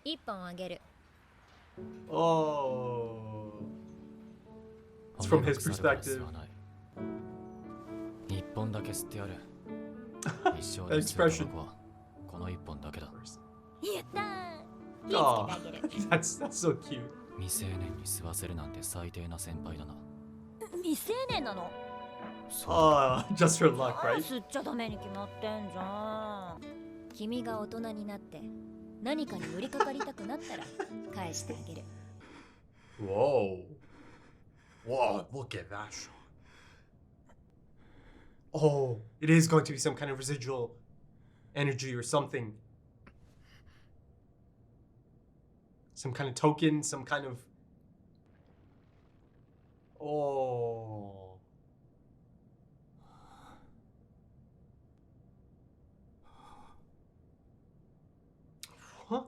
一本あげる。Oh. It's from his perspective. 一本だけ吸ってやる。一生で吸うタバコはこの一本だけだ。やったー。火つけて Oh, あげる。that's so cute. 未成年に吸わせるなんて最低な先輩だな。未成年なの？ Oh, just her luck, right? 吸っちゃダメに決まってんじゃん。君が大人になって何かに寄りかかりたくなったら返してあげる。Whoa. Whoa, look at that shot. Oh, it is going to be some kind of residual energy or something. Some kind of token, some kind of... Oh. Huh?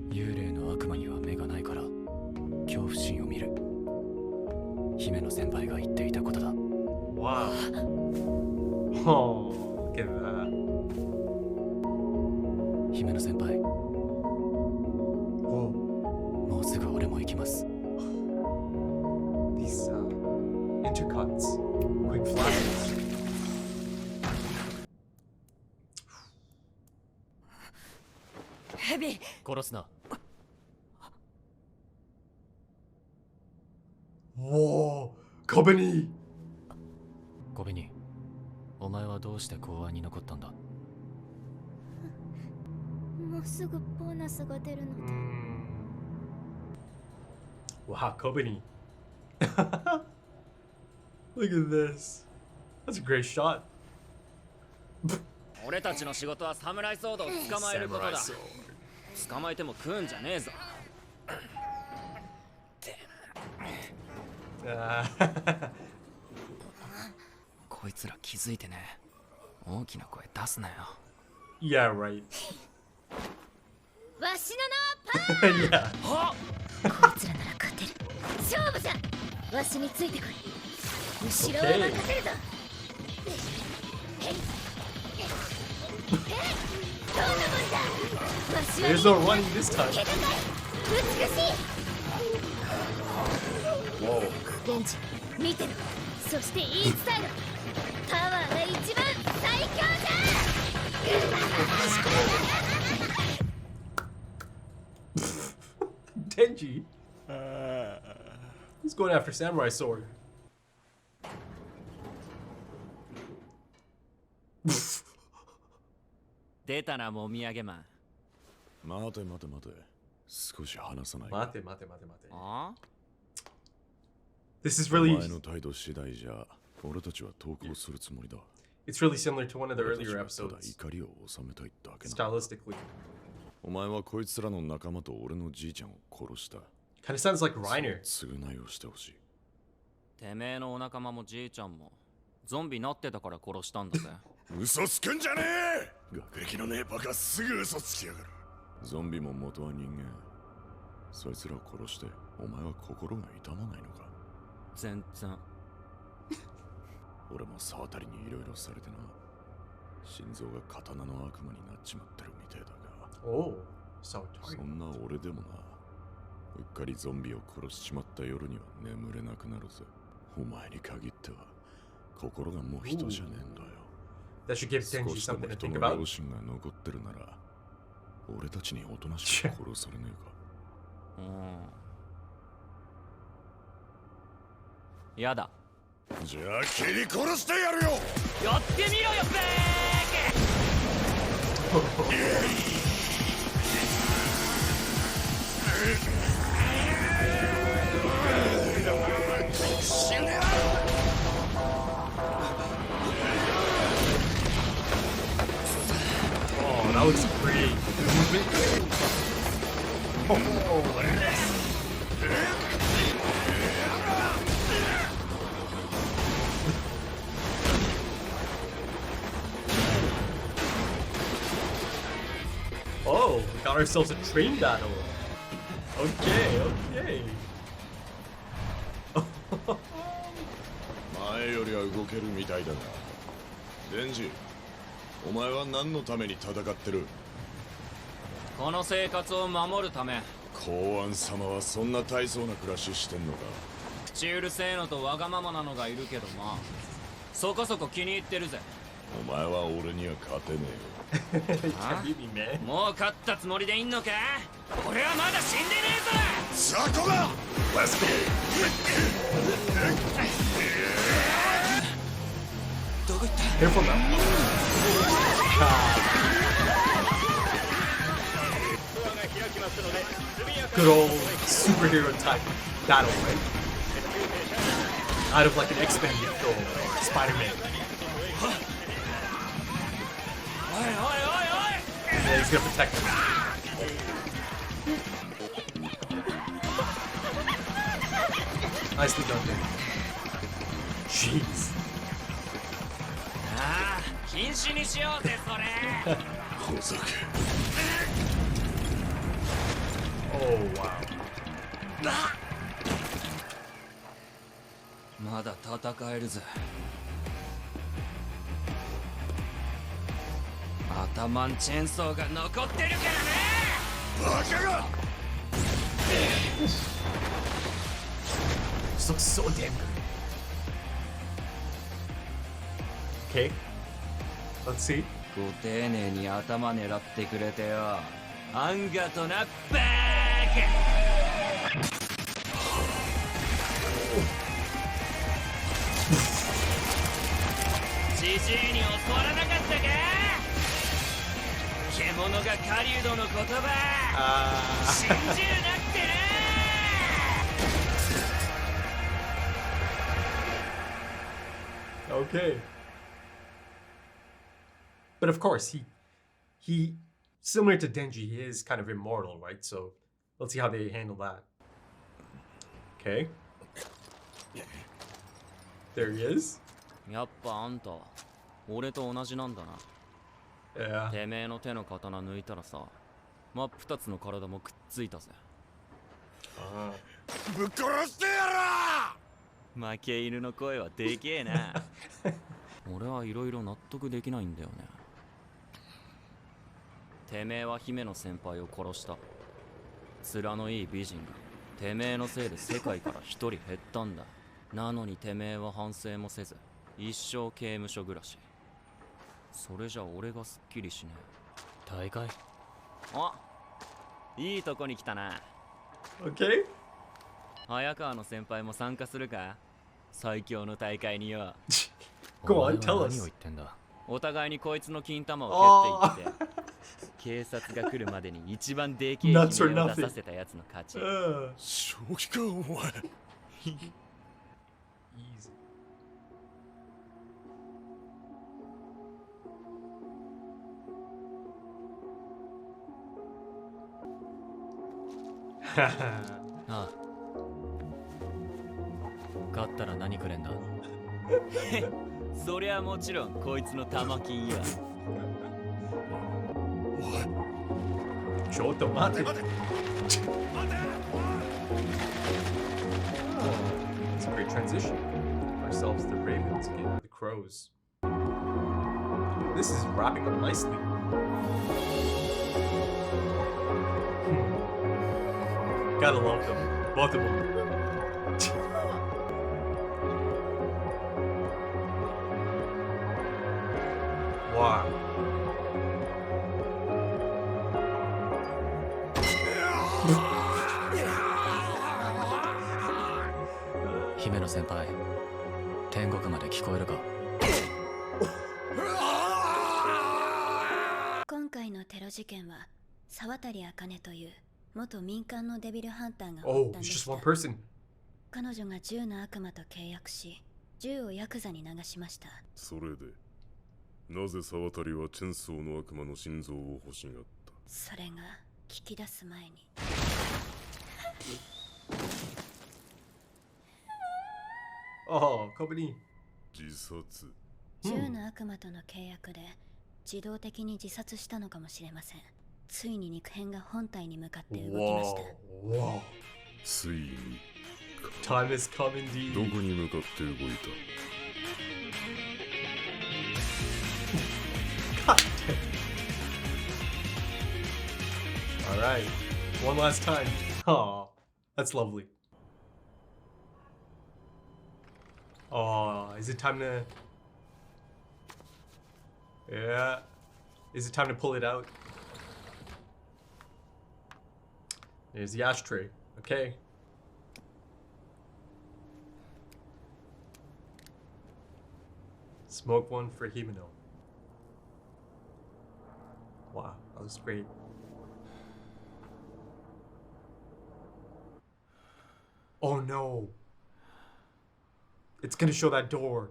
幽霊の悪魔には目がないから恐怖心を見る。姫の先輩が言っていたことだ。Wow. Oh, look at that. 姫の先輩、 Oh, もうすぐ俺も行きます。 these intercuts, quick flashes. ヘビ。殺すな。 Whoa, Kobani. 小紅、お前はどうして公安に残ったんだ？もうすぐボーナスが出るので。Wow, Kobani. Look at this. That's a great shot. 俺たちの仕事はサムライソードを捕まえることだ。捕まえても食うんじゃねえぞ。こいつら気づいてね。大きな声出すなよ。Yeah, right. わしの名はパー。 Yeah. こいつらなら勝てる。勝負じゃ。わしについてこい。後ろは任せるぞ。どんなもんだ。わしは There's no running this time. 美しい。デンジ、見てろ。そして言い伝えろ。パワーが一番最強だ。Denji. He's going after Samurai Sword. 出たな、もみあげマン。待て待て待て。少し話さない。待て待て待て待て。あ This is お really 前の態度次第じゃ、俺たちは投稿するつもりだ。 it's really similar to one of the 俺たち earlier はただ episodes 怒りを収めたいだけな。 stylistically. お前はこいつらの仲間と俺のじいちゃんを殺した。 Kind of sounds like Reiner. 償いをしてほしい。てめえのお仲間もじいちゃんもゾンビなってたから殺したんだぜ。嘘つくんじゃねえ。学歴のねえバカすぐ嘘つきやがる。ゾンビも元は人間。そいつらを殺してお前は心が痛まないのか。全然。俺も沢渡にいろいろされてな。心臓が刀の悪魔になっちまってるみてえだが。 Oh, so そんな俺でもな。うっかりゾンビを殺しちまった夜には眠れなくなるぜ。お前に限っては心がもう人じゃねえんだよ。 that should give 少 Denji しでも something to 人 think の about. 良心が残ってるなら俺たちにおとなしく殺されねえか。やだ。じゃあ切り殺してやるよ。やってみろよ、ベOh, that looks pretty. Oh, oh, we got ourselves a train battle. Okay, okay. 前よりは動けるみたいだがデンジ、お前は何のために戦ってる？この生活を守るため。公安様はそんな大層な暮らししてんのか？口うるせえのとわがままなのがいるけどまあそこそこ気に入ってるぜ。お前は俺には勝てねあ Can't beat me, man. もう勝ったつもりでいんのか？俺はまだ死んでねえぞ。えよ。雑魚だ。Let's go。どこ行った？ Careful now. Good old superhero type battle, right? Out of like an X-Men or Spider-Man. おいおいおいおい。 Yeah, he's gonna protect him. Nicely done, dude. Jeez. ああ禁止にしようぜそれ。ほざけ。Oh, wow. まだ戦えるぜ。頭んチェーンソーが残ってるからね。バカが。 This looks so damn good. Okay. Let's see. ご丁寧に頭狙ってくれてよ。アンガとなバーカ。ジジイに教わらなかったか？獣が狩人の言葉信じるなってな。 Okay. But of course, he similar to Denji, he is kind of immortal, right? So let's see how they handle that. Okay. There he is. やっぱあんた俺と同じなんだな。 Yeah. てめえの手の刀抜いたらさ、真っ二つの体もくっついたぜ。ぶっ殺してや負け犬の声はでけえな。俺はいろいろ納得できないんだよね。てめえは姫の先輩を殺した。面のいい美人がてめえのせいで世界から一人減ったんだ。なのにてめえは反省もせず一生刑務所暮らし。それじゃ俺がすっきりしねえ。大会？あ、いいとこに来たな。 Okay. 早川の先輩も参加するか？最強の大会によ。Go お前 on, は tell 何を us. 言ってんだ？お互いにこいつの金玉を蹴っていって警察が来るまでに一番でけえ悲鳴を出させたやつの勝ち。正気かお前。 Easy. Haha. ああ。勝ったら何くれんだ？そりゃもちろんこいつの玉金や。ちょっと待て。 It's a great transition. Ourselves the ravens, again the crows. This is wrapping up nicely. Gotta love them, both of them. Wow. 姫野先輩、天国まで聞こえるか？今回のテロ事件は沢渡茜という元民間のデビルハンターが追 Oh, ったん it's でし just た。 one person. 彼女が銃の悪魔と契約し、銃をヤクザに流しました。それでなぜ沢渡はチェンソーの悪魔の心臓を欲しがった？それが聞き出す前に。Oh, company. 自殺。銃の悪魔との契約で自動的に自殺したのかもしれません。ついに肉片が本体に向かって動きました。 Whoa. ついに Time has come ど indeed. こに向かって動いた？ One last time. Oh, that's lovely. Oh, is it time to... Yeah. Is it time to pull it out? There's the ashtray. Okay. Smoke one for Himeno. Wow, that was great. Oh no. It's gonna show that door.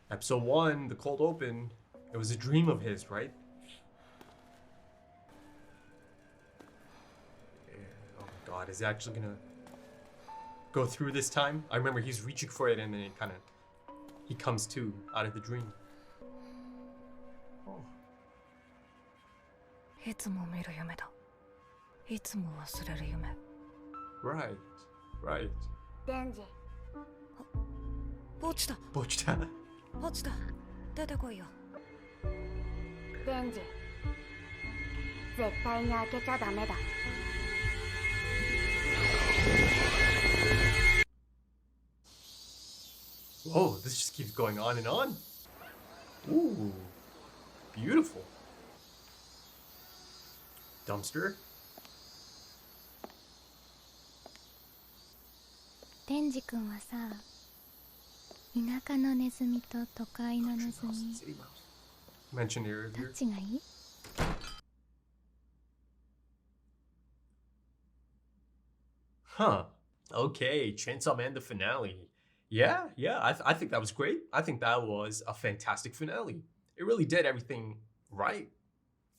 Episode 1, the cold open. It was a dream of his, right? Yeah. Oh my god, is it actually gonna go through this time? I remember he's reaching for it and then he comes to out of the dream. Oh. いつも見る夢だ。いつも忘れる夢。Right, right. デンジ、落ちた。 Bochita. 落ちた。出てこいよ。デンジ、絶対に開けちゃダメだ。Whoa, this just keeps going on and on. Ooh, beautiful. Dumpster. デンジ君はさ、田舎のネズミと都会のネズミ、 City mouse. Mentioned ど earlier. っちがいい？ Huh. Okay, Chainsaw Man the finale. Yeah, I think that was great. I think that was a fantastic finale. It really did everything right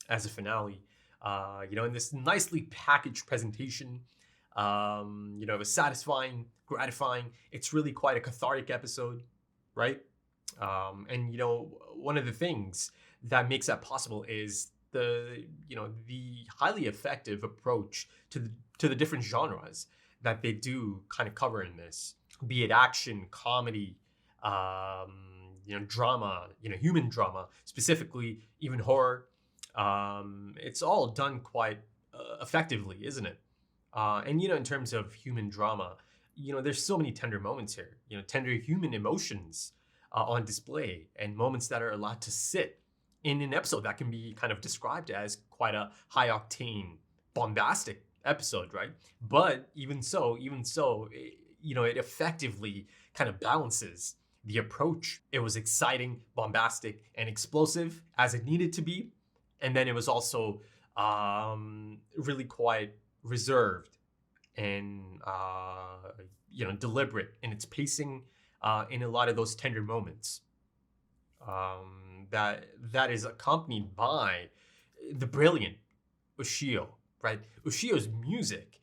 as a finale. You know, in this nicely packaged presentation, you know, it was satisfying, gratifying. It's really quite a cathartic episode, right? And you know, one of the things that makes that possible is the highly effective approach to the different genres that they do kind of cover in this, be it action, comedy, you know, drama, you know, human drama, specifically even horror. It's all done quite effectively, isn't it? And you know, in terms of human drama, you know, there's so many tender moments here, you know, tender human emotions on display, and moments that are allowed to sit in an episode that can be kind of described as quite a high octane, bombastic episode, right? But even so, you know, it effectively kind of balances the approach. It was exciting, bombastic, and explosive as it needed to be. And then it was also really quite reserved and, you know, deliberate in its pacing in a lot of those tender moments. That is accompanied by the brilliant Ushio, right? Ushio's music,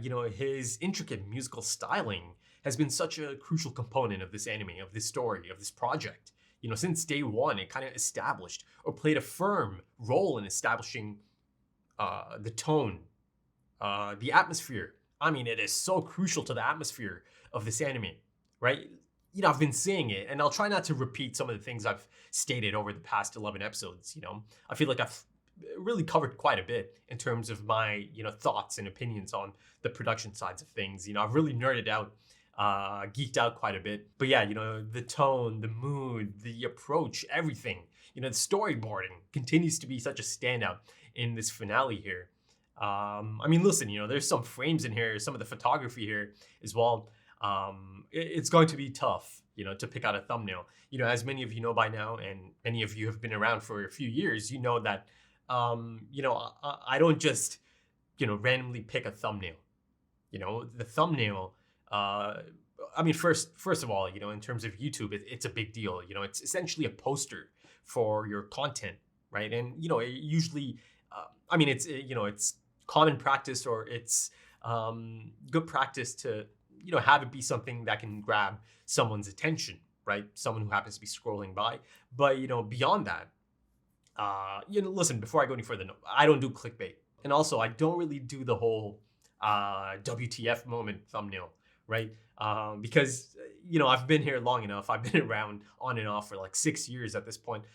you know, his intricate musical styling has been such a crucial component of this anime, of this story, of this project. You know, since day one, it kind of established or played a firm role in establishing the tone, the atmosphere. I mean, it is so crucial to the atmosphere of this anime, right? You know, I've been saying it, and I'll try not to repeat some of the things I've stated over the past 11 episodes, you know. I feel like I've really covered quite a bit in terms of my, you know, thoughts and opinions on the production sides of things. You know, I've really nerded out, geeked out quite a bit. But yeah, you know, the tone, the mood, the approach, everything, you know, the storyboarding continues to be such a standout in this finale here. I mean, listen, you know, there's some frames in here, some of the photography here as well. It's going to be tough, you know, to pick out a thumbnail. You know, as many of you know by now, and many of you have been around for a few years, you know that, you know, I don't just, you know, randomly pick a thumbnail. You know, the thumbnail, I mean, first of all, you know, in terms of YouTube, it's a big deal. You know, it's essentially a poster for your content, right? And, you know, it usually, I mean, it's, you know, it's common practice, or it's good practice to, you know, have it be something that can grab someone's attention, right? Someone who happens to be scrolling by. But, you know, beyond that, you know, listen, before I go any further, no, I don't do clickbait. And also, I don't really do the whole WTF moment thumbnail, right? Because, you know, I've been here long enough. I've been around on and off for like 6 years at this point.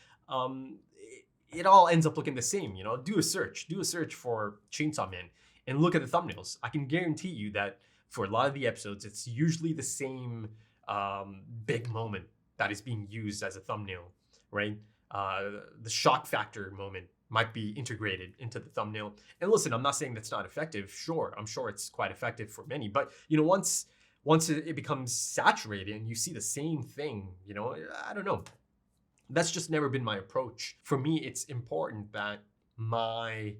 it all ends up looking the same. Do a search for Chainsaw Man and look at the thumbnails. I can guarantee you that for a lot of the episodes, it's usually the same big moment that is being used as a thumbnail, right? The shock factor moment might be integrated into the thumbnail. And listen, I'm not saying that's not effective. Sure, I'm sure it's quite effective for many, but once it becomes saturated and you see the same thing, I don't know. That's just never been my approach. For me, it's important that my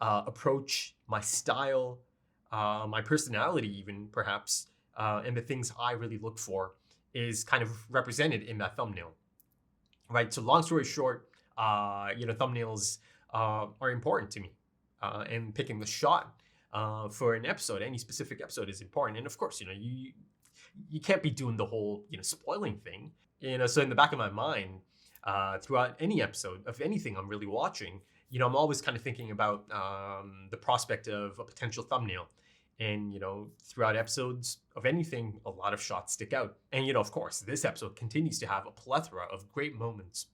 approach, my style, my personality even perhaps, and the things I really look for is kind of represented in that thumbnail, right? So long story short, thumbnails are important to me, and picking the shot for an episode, any specific episode, is important. And of course, you can't be doing the whole spoiling thing. So in the back of my mind, throughout any episode of anything I'm really watching, I'm always kind of thinking about the prospect of a potential thumbnail. And, throughout episodes of anything, a lot of shots stick out. And, of course, this episode continues to have a plethora of great moments,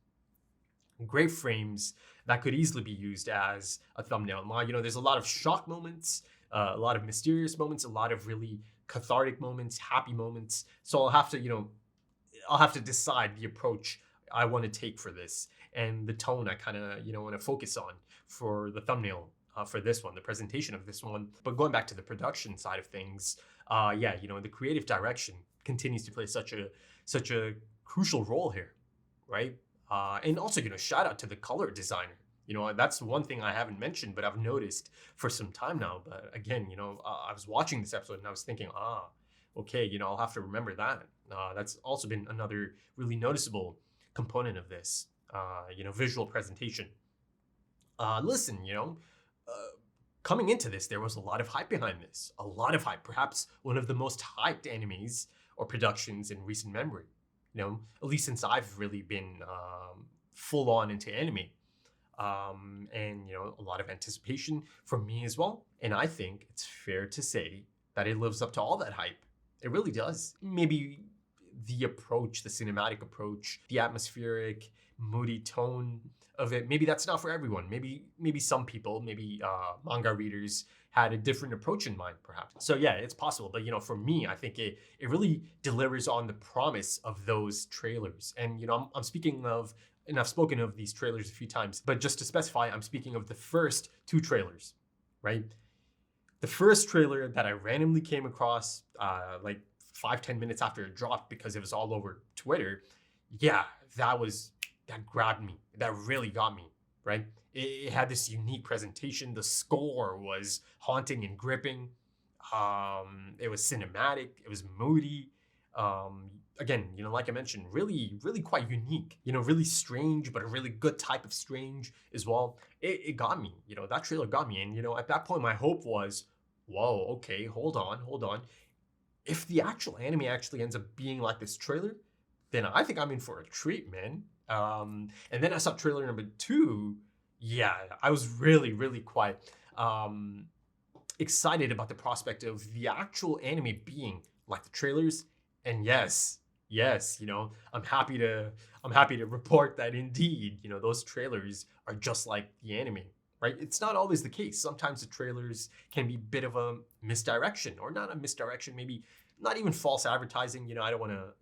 great frames that could easily be used as a thumbnail. There's a lot of shock moments, a lot of mysterious moments, a lot of really cathartic moments, happy moments. So I'll have to decide the approach I want to take for this and the tone I kind of, want to focus on for the thumbnail for this one, the presentation of this one. But going back to the production side of things, the creative direction continues to play such a crucial role here, right? And also, shout out to the color designer. That's one thing I haven't mentioned, but I've noticed for some time now. But again, I was watching this episode and I was thinking, okay, I'll have to remember that. That's also been another really noticeable component of this, visual presentation. Listen, coming into this, there was a lot of hype behind this. A lot of hype, perhaps one of the most hyped animes or productions in recent memory. At least since I've really been full on into anime. And a lot of anticipation from me as well. And I think it's fair to say that it lives up to all that hype. It really does. Maybe the approach, the cinematic approach, the atmospheric, moody tone of it, maybe that's not for everyone. Maybe some people, manga readers had a different approach in mind, perhaps. So yeah, it's possible. But for me, I think it really delivers on the promise of those trailers. And I'm speaking of, and I've spoken of these trailers a few times, but just to specify, I'm speaking of the first two trailers, right? The first trailer that I randomly came across, 5-10 minutes after it dropped because it was all over Twitter. Yeah, that grabbed me. That really got me, right? It had this unique presentation. The score was haunting and gripping. It was cinematic. It was moody. Again, like I mentioned, really, really quite unique. Really strange, but a really good type of strange as well. It got me. That trailer got me. And, at that point, my hope was, whoa, okay, hold on. If the actual anime actually ends up being like this trailer, then I think I'm in for a treat, man. And then I saw trailer number 2. Yeah, I was really, really quite excited about the prospect of the actual anime being like the trailers. And yes, I'm happy to report that indeed, those trailers are just like the anime, right? It's not always the case. Sometimes the trailers can be a bit of a misdirection, or not a misdirection, maybe not even false advertising. I don't want to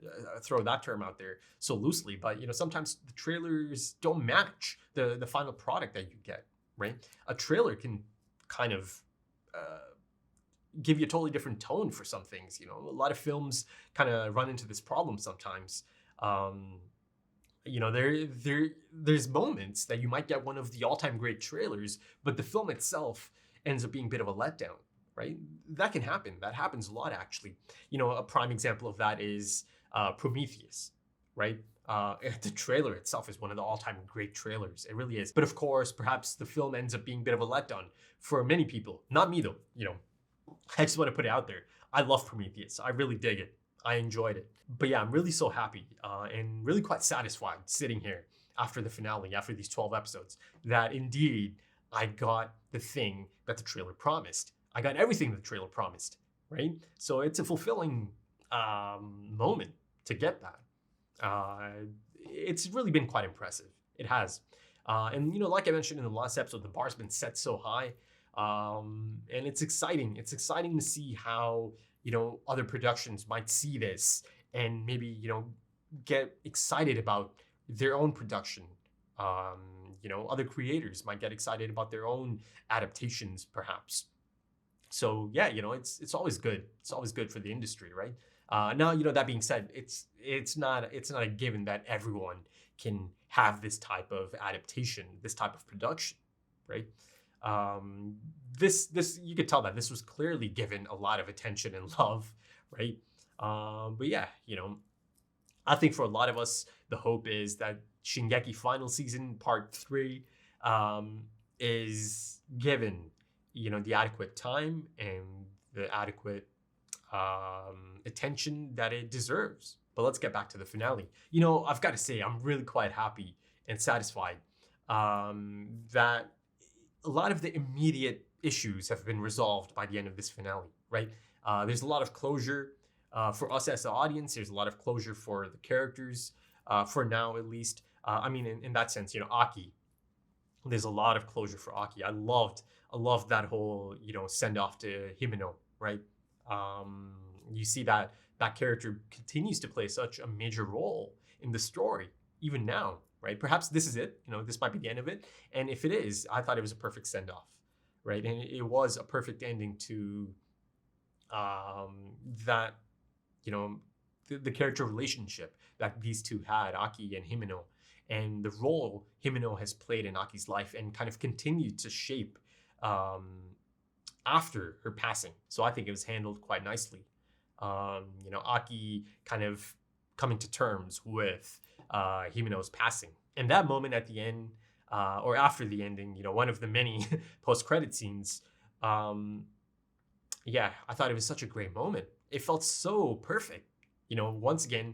throw that term out there so loosely, but sometimes the trailers don't match the final product that you get, right? A trailer can kind of give you a totally different tone for some things. A lot of films kind of run into this problem sometimes. There's moments that you might get one of the all-time great trailers, but the film itself ends up being a bit of a letdown, right? That can happen. That happens a lot, actually. A prime example of that is Prometheus, right? The trailer itself is one of the all-time great trailers. It really is. But of course, perhaps the film ends up being a bit of a letdown for many people. Not me, though. I just want to put it out there. I love Prometheus. I really dig it. I enjoyed it. But yeah, I'm really so happy and really quite satisfied sitting here after the finale, after these 12 episodes, that indeed I got the thing that the trailer promised. I got everything the trailer promised, right? So it's a fulfilling moment to get that. It's really been quite impressive. It has. And like I mentioned in the last episode, the bar's been set so high, and it's exciting. It's exciting to see how other productions might see this and maybe get excited about their own production. Other creators might get excited about their own adaptations, perhaps. So yeah, it's always good. It's always good for the industry, right? Now, that being said, it's not a given that everyone can have this type of adaptation, this type of production, right? This you could tell that this was clearly given a lot of attention and love, right? But yeah, I think for a lot of us, the hope is that Shingeki Final Season Part 3 is given, the adequate time and the adequate attention that it deserves. But let's get back to the finale. I've got to say, I'm really quite happy and satisfied that a lot of the immediate issues have been resolved by the end of this finale, right? There's a lot of closure for us as the audience. There's a lot of closure for the characters, for now at least. In that sense, Aki, there's a lot of closure for Aki. I loved that whole, send off to Himeno, right? You see that character continues to play such a major role in the story, even now, right? Perhaps this is it, this might be the end of it. And if it is, I thought it was a perfect send off, right? And it was a perfect ending to that, the character relationship that these two had, Aki and Himeno, and the role Himeno has played in Aki's life and kind of continued to shape after her passing. So I think it was handled quite nicely. Aki kind of coming to terms with Himeno's passing. And that moment at the end, or after the ending, one of the many post-credit scenes, yeah, I thought it was such a great moment. It felt so perfect. Once again,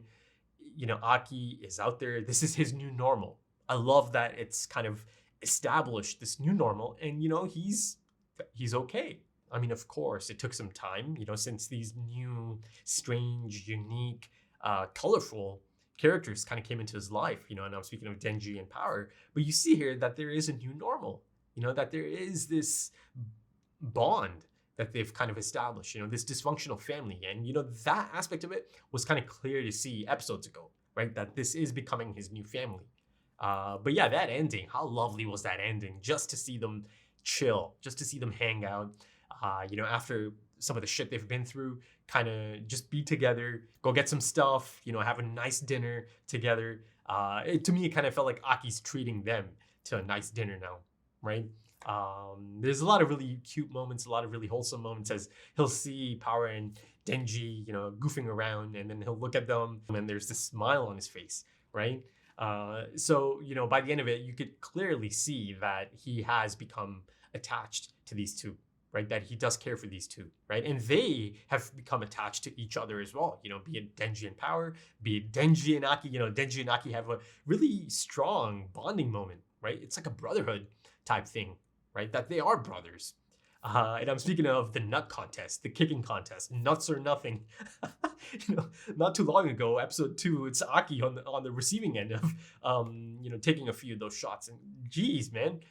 Aki is out there. This is his new normal. I love that it's kind of established this new normal, and he's okay. Of course, it took some time, since these new, strange, unique, colorful characters kind of came into his life, and I'm speaking of Denji and Power. But you see here that there is a new normal, that there is this bond that they've kind of established, this dysfunctional family. And, that aspect of it was kind of clear to see episodes ago, right? That this is becoming his new family. But yeah, that ending, how lovely was that ending? Just to see them chill, just to see them hang out, after some of the shit they've been through, kind of just be together, go get some stuff, have a nice dinner together. To me, it kind of felt like Aki's treating them to a nice dinner now, right? There's a lot of really cute moments, a lot of really wholesome moments as he'll see Power and Denji, goofing around, and then he'll look at them and there's this smile on his face, right? So, by the end of it, you could clearly see that he has become attached to these two, right? That he does care for these two, right? And they have become attached to each other as well, be it Denji and Power, be it Denji and Aki. Denji and Aki have a really strong bonding moment, right? It's like a brotherhood type thing, right? That they are brothers. And I'm speaking of the nut contest, the kicking contest, nuts or nothing. Not too long ago, episode 2, it's Aki on the receiving end of, taking a few of those shots. And geez, man,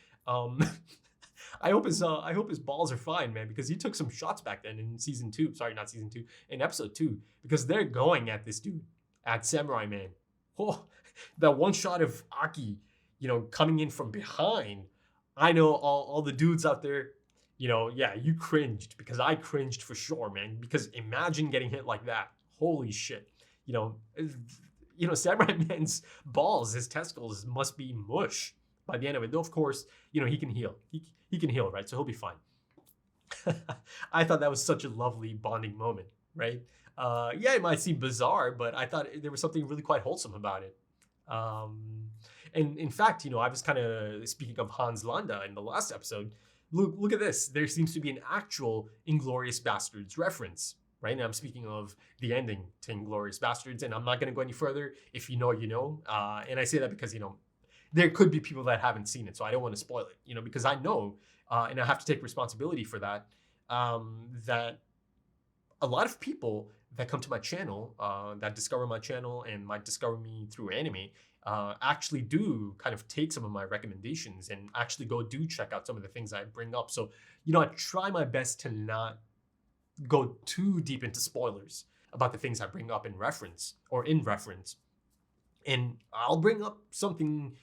I hope his balls are fine, man, because he took some shots back then in season 2. Sorry, not season 2, in episode 2, because they're going at this dude, at Samurai Man. Oh, that one shot of Aki, coming in from behind. I know all the dudes out there, yeah, you cringed, because I cringed for sure, man. Because imagine getting hit like that. Holy shit. Samurai Man's balls, his testicles must be mush by the end of it. Though, of course, he can heal. He can heal, right? So he'll be fine. I thought that was such a lovely bonding moment, right? Yeah, it might seem bizarre, but I thought there was something really quite wholesome about it. And in fact, I was kind of speaking of Hans Landa in the last episode. Look at this. There seems to be an actual Inglourious Bastards reference, right? And I'm speaking of the ending to Inglourious Bastards, and I'm not going to go any further. If you know, you know. And I say that because, there could be people that haven't seen it, so I don't want to spoil it, because I know, and I have to take responsibility for that, that a lot of people that come to my channel, that discover my channel and might discover me through anime, actually do kind of take some of my recommendations and actually do check out some of the things I bring up. So, I try my best to not go too deep into spoilers about the things I bring up in reference. And I'll bring up something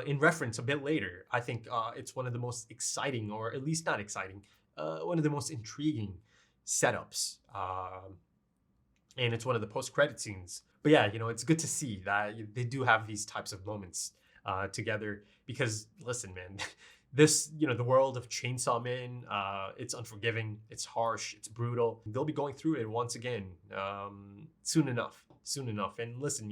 in reference a bit later. I think it's one of the most exciting, or at least not exciting, one of the most intriguing setups. And it's one of the post-credit scenes. But yeah, it's good to see that they do have these types of moments together. Because listen, man, this, the world of Chainsaw Man, it's unforgiving, it's harsh, it's brutal. They'll be going through it once again soon enough. And listen,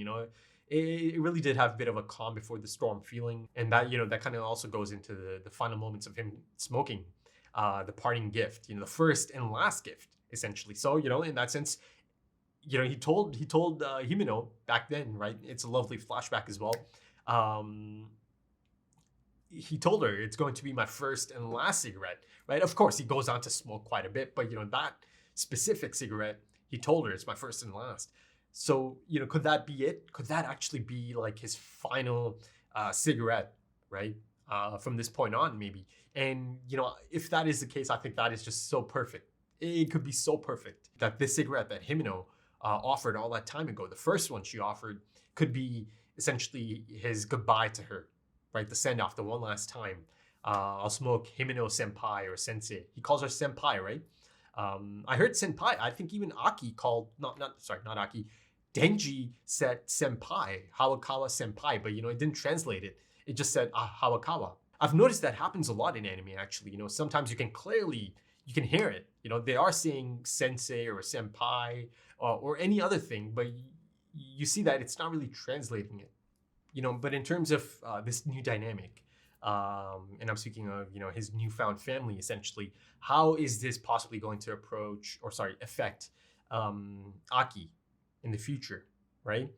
it really did have a bit of a calm before the storm feeling. And that, that kind of also goes into the final moments of him smoking the parting gift, the first and last gift, essentially. So, in that sense, he told Himeno back then, right? It's a lovely flashback as well. He told her it's going to be my first and last cigarette, right? Of course, he goes on to smoke quite a bit, but that specific cigarette, he told her it's my first and last. So, could that be it? Could that actually be like his final cigarette, right? From this point on, maybe. And, if that is the case, I think that is just so perfect. It could be so perfect that this cigarette that Himeno offered all that time ago, the first one she offered, could be essentially his goodbye to her, right? The send off, the one last time. I'll smoke Himeno senpai or sensei. He calls her senpai, right? I heard senpai. I think even Aki called, not Aki. Denji said senpai, Hawakawa senpai, but it didn't translate it. It just said Hawakawa. I've noticed that happens a lot in anime, actually. Sometimes you can hear it. They are saying sensei or senpai or any other thing, but you see that it's not really translating it. But in terms of this new dynamic, and I'm speaking of, his newfound family, essentially, how is this possibly going to affect Aki in the future, right?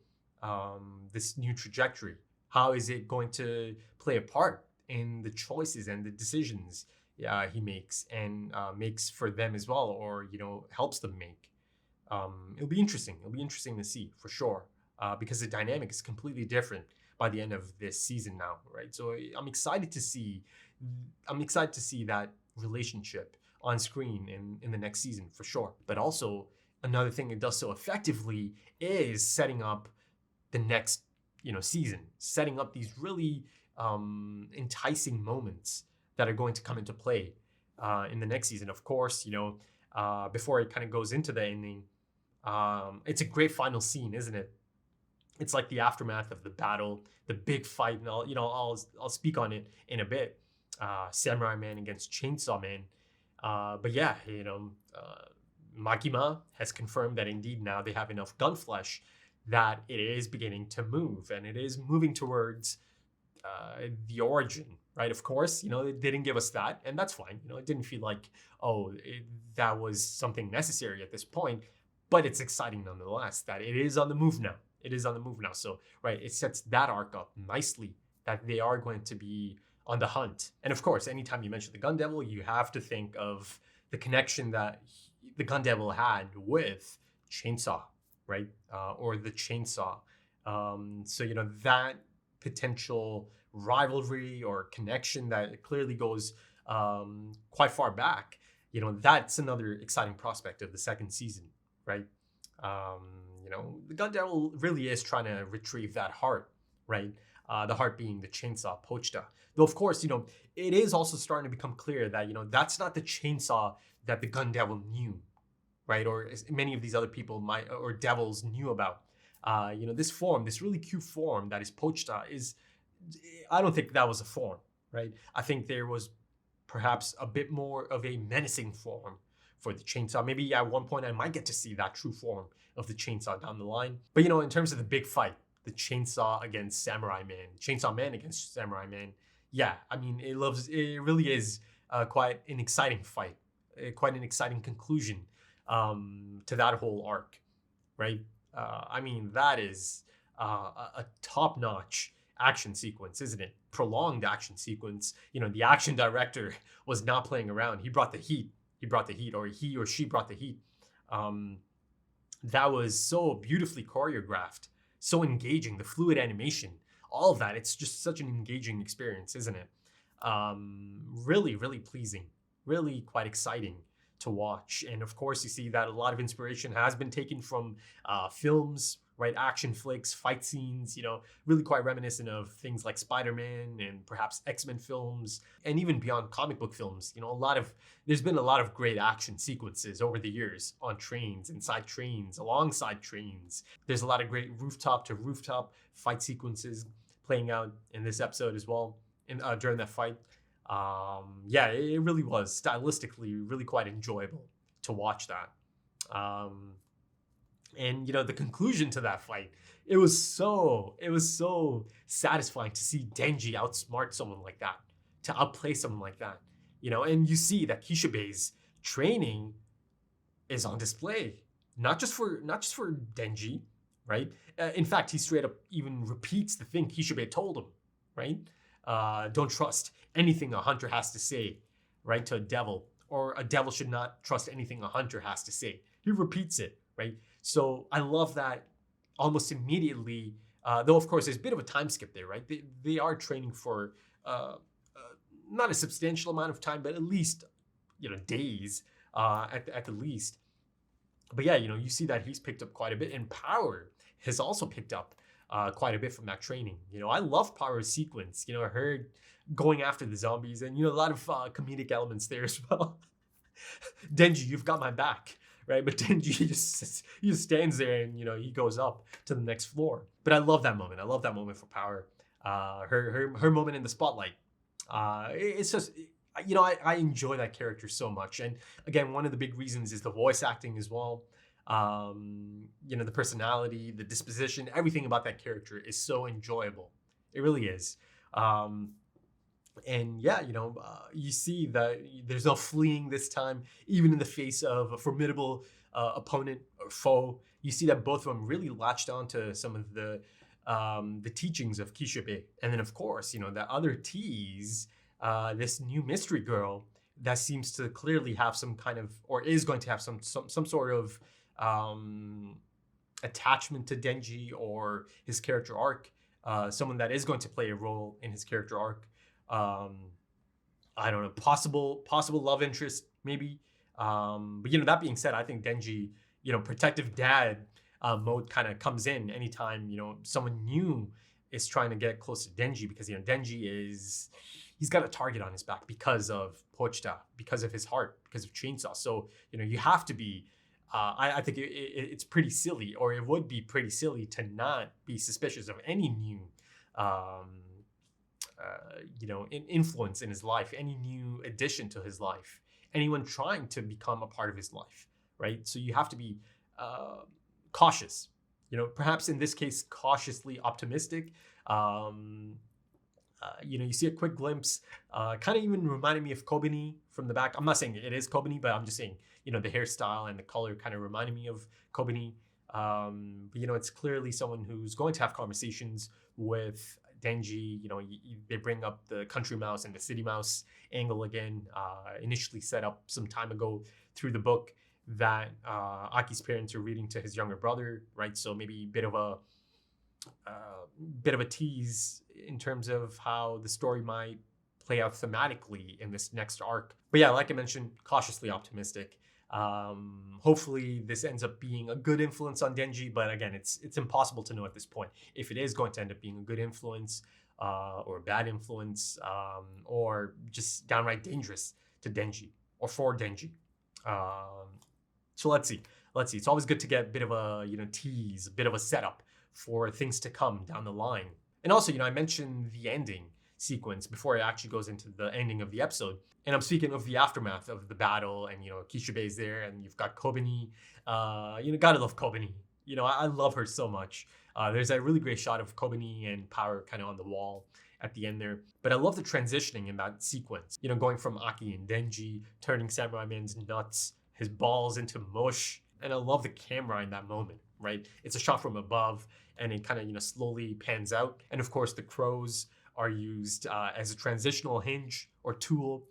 This new trajectory. How is it going to play a part in the choices and the decisions he makes and makes for them as well, or, helps them make? It'll be interesting. It'll be interesting to see for sure, because the dynamic is completely different by the end of this season now, right? So I'm excited to see that relationship on screen in the next season for sure. But also another thing it does so effectively is setting up the next, season, setting up these really enticing moments that are going to come into play in the next season. Of course, before it kind of goes into the ending, it's a great final scene, isn't it? It's like the aftermath of the battle, the big fight, and I'll speak on it in a bit. Samurai Man against Chainsaw Man. But yeah, Makima has confirmed that indeed now they have enough gun flesh that it is beginning to move, and it is moving towards the origin, right? Of course, they didn't give us that, and that's fine. It didn't feel like, that was something necessary at this point, but it's exciting nonetheless that it is on the move now. So, right, it sets that arc up nicely that they are going to be on the hunt. And of course, anytime you mention the Gun Devil, you have to think of the connection that the Gun Devil had with Chainsaw, right? Or the Chainsaw. So, that potential rivalry or connection that clearly goes quite far back, that's another exciting prospect of the second season, right? The Gun Devil really is trying to retrieve that heart, right? The heart being the chainsaw Pochita. Though, of course, it is also starting to become clear that, that's not the chainsaw that the Gun Devil knew, right? Or many of these other people or devils knew about. This really cute form that is Pochita I don't think that was a form, right? I think there was perhaps a bit more of a menacing form for the chainsaw. Maybe at one point I might get to see that true form of the chainsaw down the line. But in terms of the big fight, the chainsaw against Samurai Man, Chainsaw Man against Samurai Man, yeah, I mean, it really is quite an exciting fight, quite an exciting conclusion to that whole arc, right? I mean, that is a top-notch action sequence, isn't it? Prolonged action sequence. The action director was not playing around. He brought the heat. Or he or she brought the heat. That was so beautifully choreographed, so engaging. The fluid animation all of that. It's just such an engaging experience, isn't it? Really, really pleasing, really quite exciting to watch. And of course, you see that a lot of inspiration has been taken from films, right? Action flicks, fight scenes, really quite reminiscent of things like Spider-Man and perhaps X-Men films, and even beyond comic book films. There's been a lot of great action sequences over the years on trains, inside trains, alongside trains. There's a lot of great rooftop to rooftop fight sequences playing out in this episode as well, during that fight. It really was stylistically really quite enjoyable to watch that. And the conclusion to that fight, it was so satisfying to see Denji outsmart someone like that, to outplay someone like that. And you see that Kishibe's training is on display, not just for Denji, right? In fact, he straight up even repeats the thing Kishibe told him, right? Don't trust anything a hunter has to say, right, to a devil, or a devil should not trust anything a hunter has to say. He repeats it, right? So I love that almost immediately, though of course there's a bit of a time skip there, right? They are training for not a substantial amount of time, but at least days at the least. But yeah, you see that he's picked up quite a bit, and Power has also picked up quite a bit from that training. I love Power's sequence. Her going after the zombies, and a lot of comedic elements there as well. Denji, you've got my back, right? But Denji he just stands there, and he goes up to the next floor. But I love that moment. I love that moment for Power. Her moment in the spotlight. It's just I enjoy that character so much. And again, one of the big reasons is the voice acting as well. The personality, the disposition, everything about that character is so enjoyable. It really is. You see that there's no fleeing this time, even in the face of a formidable opponent or foe. You see that both of them really latched onto some of the teachings of Kishibe. And then, of course, that other tease, this new mystery girl that seems to clearly have some kind of, or is going to have some sort of attachment to Denji or his character arc, someone that is going to play a role in his character arc. I don't know, possible love interest maybe. But that being said, I think Denji, protective dad mode kind of comes in anytime someone new is trying to get close to Denji, because Denji he's got a target on his back because of Pochita, because of his heart, because of Chainsaw. So you have to be. I think it's pretty silly, or it would be pretty silly to not be suspicious of any new, influence in his life, any new addition to his life, anyone trying to become a part of his life, right? So you have to be cautious, perhaps in this case, cautiously optimistic. You see a quick glimpse, kind of even reminded me of Kobeni from the back. I'm not saying it is Kobeni, but I'm just saying, the hairstyle and the color kind of reminded me of Kobeni. But, it's clearly someone who's going to have conversations with Denji. They bring up the country mouse and the city mouse angle again, initially set up some time ago through the book that Aki's parents are reading to his younger brother, right? So maybe a bit of a tease in terms of how the story might play out thematically in this next arc. But yeah, like I mentioned, cautiously optimistic. Hopefully this ends up being a good influence on Denji, but again, it's impossible to know at this point if it is going to end up being a good influence or a bad influence, or just downright dangerous to Denji or for Denji. So let's see. It's always good to get a bit of a tease, a bit of a setup for things to come down the line. And also, I mentioned the ending sequence before it actually goes into the ending of the episode. And I'm speaking of the aftermath of the battle, and Kishibe is there, and you've got Kobeni. Gotta love Kobeni. I love her so much. There's that really great shot of Kobeni and Power kind of on the wall at the end there. But I love the transitioning in that sequence. Going from Aki and Denji, turning Samurai Man's nuts, his balls into mush. And I love the camera in that moment, right? It's a shot from above, and it kind of slowly pans out. And of course, the crows are used as a transitional hinge or tool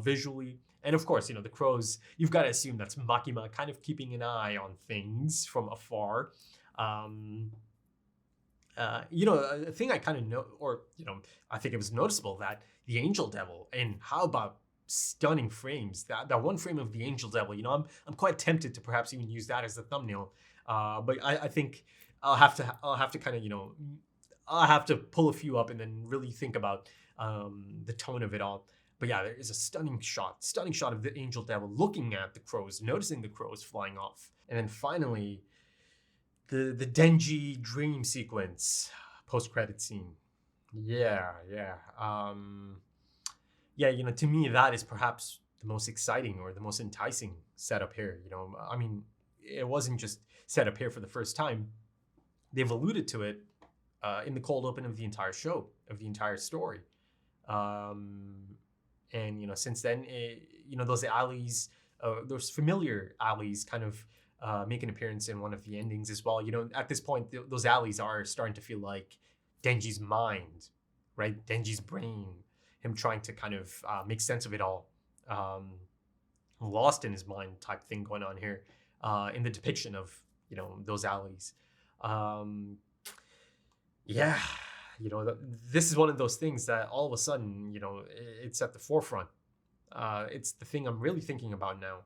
visually. And of course, the crows, you've got to assume that's Makima kind of keeping an eye on things from afar. A thing I kind of know, or I think it was noticeable that the Angel Devil, and how about stunning frames? That one frame of the Angel Devil, I'm quite tempted to perhaps even use that as the thumbnail. But I think I'll have to kind of I'll have to pull a few up and then really think about the tone of it all. But yeah, there is a stunning shot of the Angel Devil looking at the crows, noticing the crows flying off, and then finally the Denji dream sequence, post-credit scene. Yeah. To me, that is perhaps the most exciting or the most enticing setup here. I mean, it wasn't just set up here for the first time. They've alluded to it in the cold open of the entire show, of the entire story. And since then, those alleys, those familiar alleys kind of make an appearance in one of the endings as well. At this point, those alleys are starting to feel like Denji's mind, right? Denji's brain, him trying to kind of make sense of it all. Lost in his mind type thing going on here in the depiction of, those alleys. This is one of those things that all of a sudden, it's at the forefront. It's the thing I'm really thinking about now.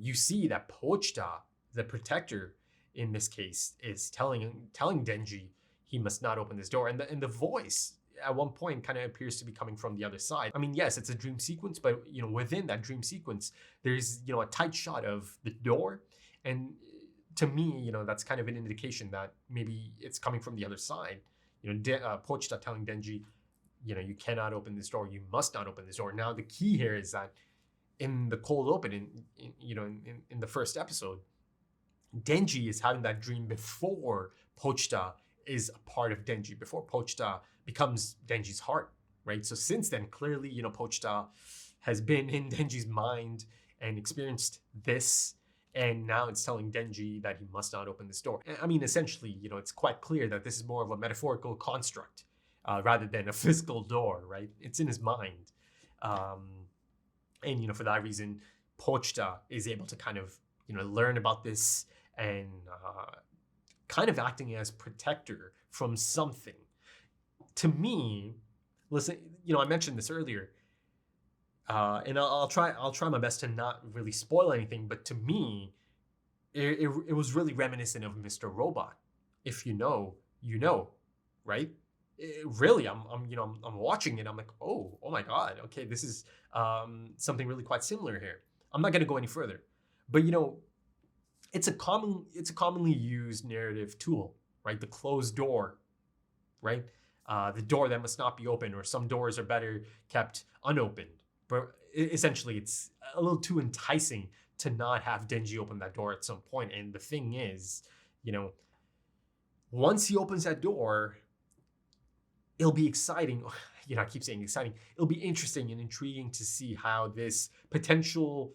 You see that Pochita, the protector in this case, is telling Denji he must not open this door. And the voice at one point kind of appears to be coming from the other side. I mean, yes, it's a dream sequence, but within that dream sequence, there's a tight shot of the door, and to me, that's kind of an indication that maybe it's coming from the other side. Pochita telling Denji, you cannot open this door. You must not open this door. Now, the key here is that in the cold open, in the first episode, Denji is having that dream before Pochita is a part of Denji, before Pochita becomes Denji's heart, right? So since then, clearly, Pochita has been in Denji's mind and experienced this, and now it's telling Denji that he must not open this door. I mean, essentially, it's quite clear that this is more of a metaphorical construct rather than a physical door, right? It's in his mind. And for that reason, Pochita is able to kind of, learn about this and kind of acting as protector from something. To me, listen, I mentioned this earlier, and I'll try my best to not really spoil anything, but to me, it was really reminiscent of Mr. Robot. If you know, right? Really, I'm watching it. I'm like, oh my God, okay, this is something really quite similar here. I'm not gonna go any further, but it's a commonly used narrative tool, right? The closed door, right? The door that must not be opened, or some doors are better kept unopened. But essentially, it's a little too enticing to not have Denji open that door at some point. And the thing is, once he opens that door, it'll be exciting. I keep saying exciting. It'll be interesting and intriguing to see how this potential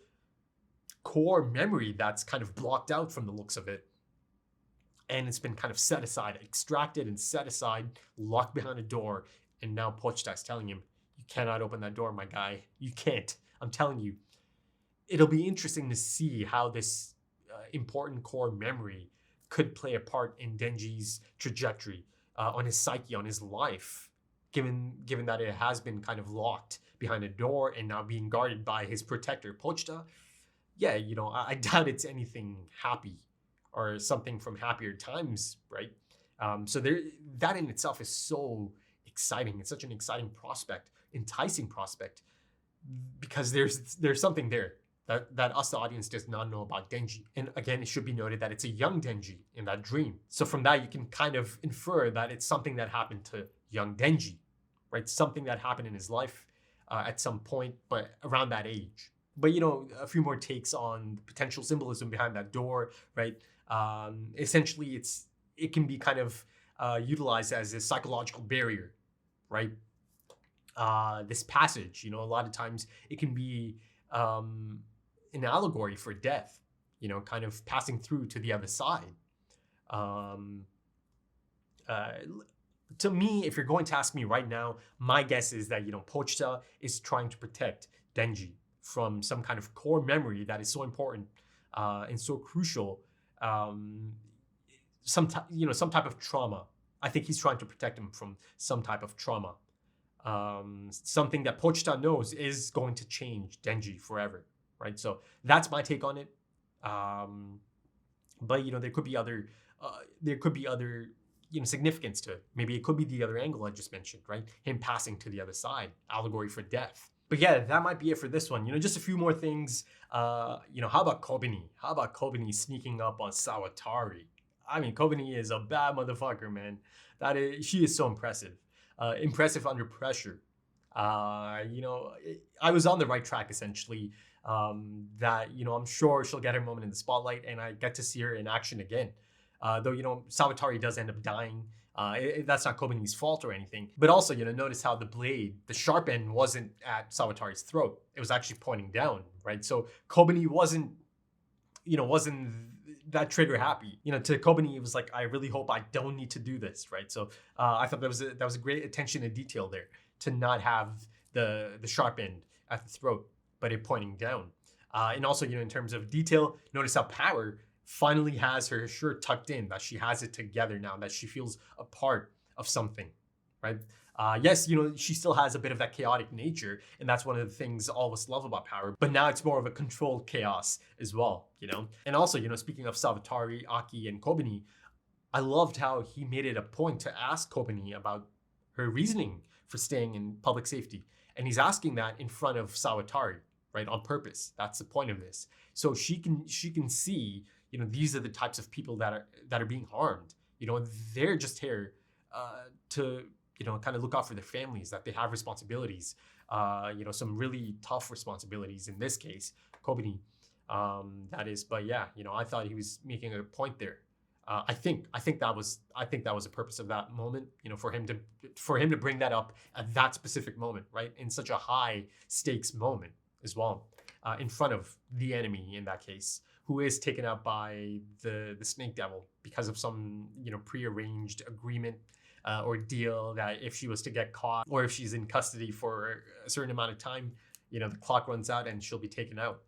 core memory that's kind of blocked out from the looks of it, and it's been kind of set aside, extracted and set aside, locked behind a door, and now Pochita's telling him, you cannot open that door, my guy. You can't. I'm telling you. It'll be interesting to see how this important core memory could play a part in Denji's trajectory, on his psyche, on his life, given that it has been kind of locked behind a door and now being guarded by his protector, Pochita. Yeah, I doubt it's anything happy or something from happier times, right? So that in itself is so exciting. It's such an exciting prospect, enticing prospect, because there's something there that us, the audience, does not know about Denji. And again, it should be noted that it's a young Denji in that dream. So from that, you can kind of infer that it's something that happened to young Denji, right? Something that happened in his life at some point, but around that age. But, a few more takes on the potential symbolism behind that door, right? Essentially, it can be kind of utilized as a psychological barrier, right? This passage, a lot of times it can be an allegory for death, kind of passing through to the other side. To me, if you're going to ask me right now, my guess is that, Pochita is trying to protect Denji from some kind of core memory that is so important and so crucial, some type of trauma I think he's trying to protect him from some type of trauma. Something that Pochita knows is going to change Denji forever, right? So that's my take on it. But there could be other significance to it. Maybe it could be the other angle I just mentioned, right? Him passing to the other side, allegory for death. But yeah, that might be it for this one. Just a few more things. How about Kobeni? How about Kobeni sneaking up on Sawatari? I mean, Kobeni is a bad motherfucker, man. She is so impressive. Impressive under pressure. I was on the right track, essentially. That I'm sure she'll get her moment in the spotlight, and I get to see her in action again. Though Sawatari does end up dying. That's not Kobeni's fault or anything. But also, notice how the blade, the sharp end, wasn't at Sawatari's throat. It was actually pointing down, right? So Kobeni wasn't that trigger happy. To Kobeni, it was like, I really hope I don't need to do this, right? So I thought that was a great attention to detail there, to not have the sharp end at the throat, but it pointing down. And also, in terms of detail, notice how Power finally has her shirt tucked in, that she has it together now, that she feels a part of something, right? Yes, she still has a bit of that chaotic nature, and that's one of the things all of us love about Power, but now it's more of a controlled chaos as well, And also, speaking of Sawatari, Aki, and Kobeni, I loved how he made it a point to ask Kobeni about her reasoning for staying in public safety. And he's asking that in front of Sawatari, right, on purpose. That's the point of this. So she can see, these are the types of people that are being harmed. They're just here to kind of look out for their families, that they have responsibilities, some really tough responsibilities in this case, Kobeni, that is. But yeah, I thought he was making a point there. I think that was the purpose of that moment, for him to bring that up at that specific moment, right, in such a high stakes moment as well, in front of the enemy in that case, who is taken out by the Snake Devil because of some prearranged agreement or deal that if she was to get caught, or if she's in custody for a certain amount of time, the clock runs out and she'll be taken out.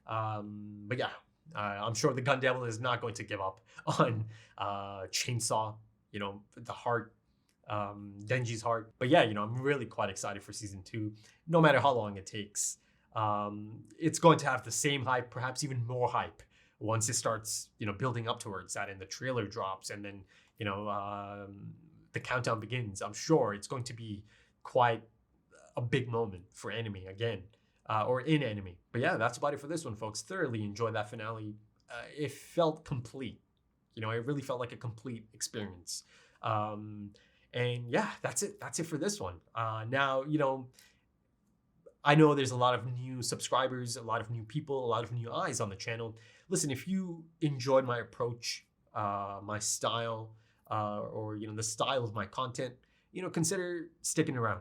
But yeah, I'm sure the Gun Devil is not going to give up on Chainsaw, the heart, Denji's heart. But yeah, I'm really quite excited for season 2, no matter how long it takes. It's going to have the same hype, perhaps even more hype, once it starts, building up towards that, and the trailer drops, and then, the countdown begins. I'm sure it's going to be quite a big moment for anime again, or in anime. But yeah, that's about it for this one, folks. Thoroughly enjoyed that finale. It felt complete. It really felt like a complete experience. And yeah, that's it. That's it for this one. Now, I know there's a lot of new subscribers, a lot of new people, a lot of new eyes on the channel. Listen, if you enjoyed my approach, my style, or the style of my content, consider sticking around.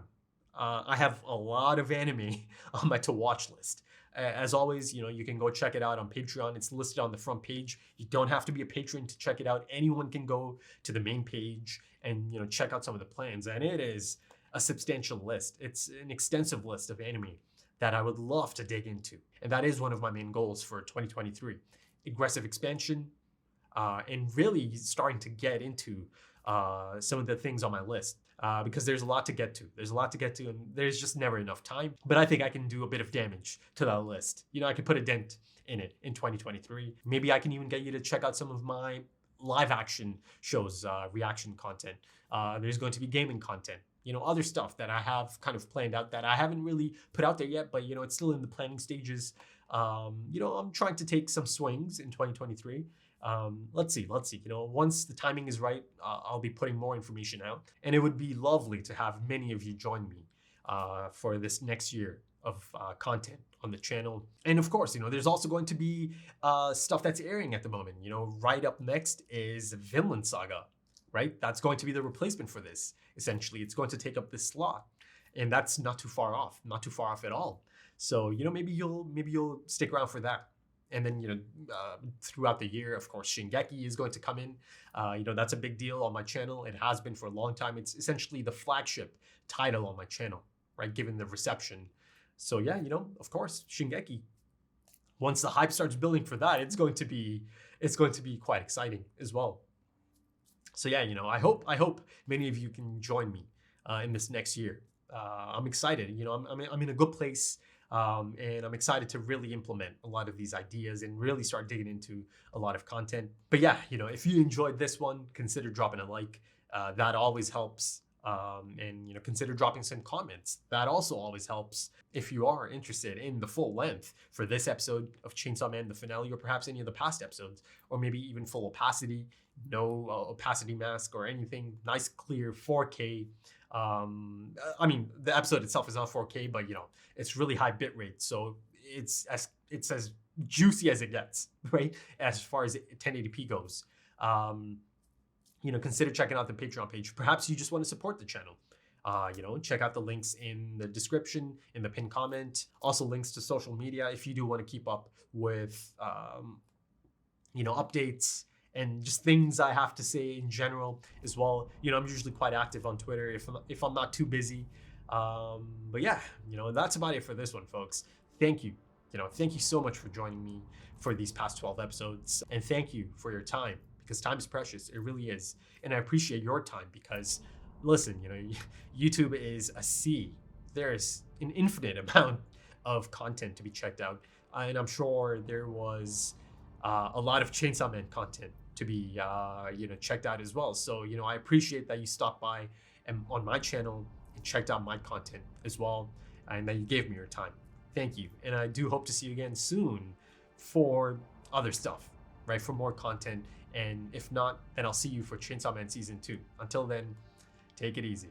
I have a lot of anime on my to watch list. As always, you can go check it out on Patreon. It's listed on the front page. You don't have to be a patron to check it out. Anyone can go to the main page and check out some of the plans, and it is a substantial list. It's an extensive list of anime that I would love to dig into, and that is one of my main goals for 2023. Aggressive expansion, and really starting to get into some of the things on my list, because there's a lot to get to. There's a lot to get to, and there's just never enough time. But I think I can do a bit of damage to that list. I can put a dent in it in 2023. Maybe I can even get you to check out some of my live action shows, reaction content. There's going to be gaming content, other stuff that I have kind of planned out that I haven't really put out there yet, but it's still in the planning stages. I'm trying to take some swings in 2023. Let's see. Once the timing is right, I'll be putting more information out, and it would be lovely to have many of you join me for this next year of content on the channel. And of course, there's also going to be stuff that's airing at the moment. Right up next is Vinland Saga, right? That's going to be the replacement for this. Essentially, it's going to take up this slot, and that's not too far off at all. So maybe you'll stick around for that. And then, throughout the year, of course, Shingeki is going to come in. That's a big deal on my channel. It has been for a long time. It's essentially the flagship title on my channel, right? Given the reception. So yeah, of course, Shingeki. Once the hype starts building for that, it's going to be quite exciting as well. So yeah, I hope many of you can join me in this next year. I'm excited. I'm in a good place, and I'm excited to really implement a lot of these ideas and really start digging into a lot of content. But yeah, if you enjoyed this one, consider dropping a like. That always helps. And consider dropping some comments. That also always helps. If you are interested in the full length for this episode of Chainsaw Man, the finale, or perhaps any of the past episodes, or maybe even full opacity, no opacity mask or anything, nice clear 4K. I mean, the episode itself is not 4K, but it's really high bitrate, so it's as juicy as it gets, right? As far as 1080p goes. Consider checking out the Patreon page. Perhaps you just want to support the channel. Check out the links in the description, in the pinned comment. Also links to social media if you do want to keep up with, updates and just things I have to say in general as well. I'm usually quite active on Twitter if I'm not too busy. But yeah, that's about it for this one, folks. Thank you. Thank you so much for joining me for these past 12 episodes. And thank you for your time, because time is precious. It really is. And I appreciate your time because, listen, YouTube is a sea. There's an infinite amount of content to be checked out. And I'm sure there was a lot of Chainsaw Man content to be, checked out as well. So, I appreciate that you stopped by on my channel and checked out my content as well, and that you gave me your time. Thank you. And I do hope to see you again soon for other stuff, right? For more content. And if not, then I'll see you for Chainsaw Man Season 2. Until then, take it easy.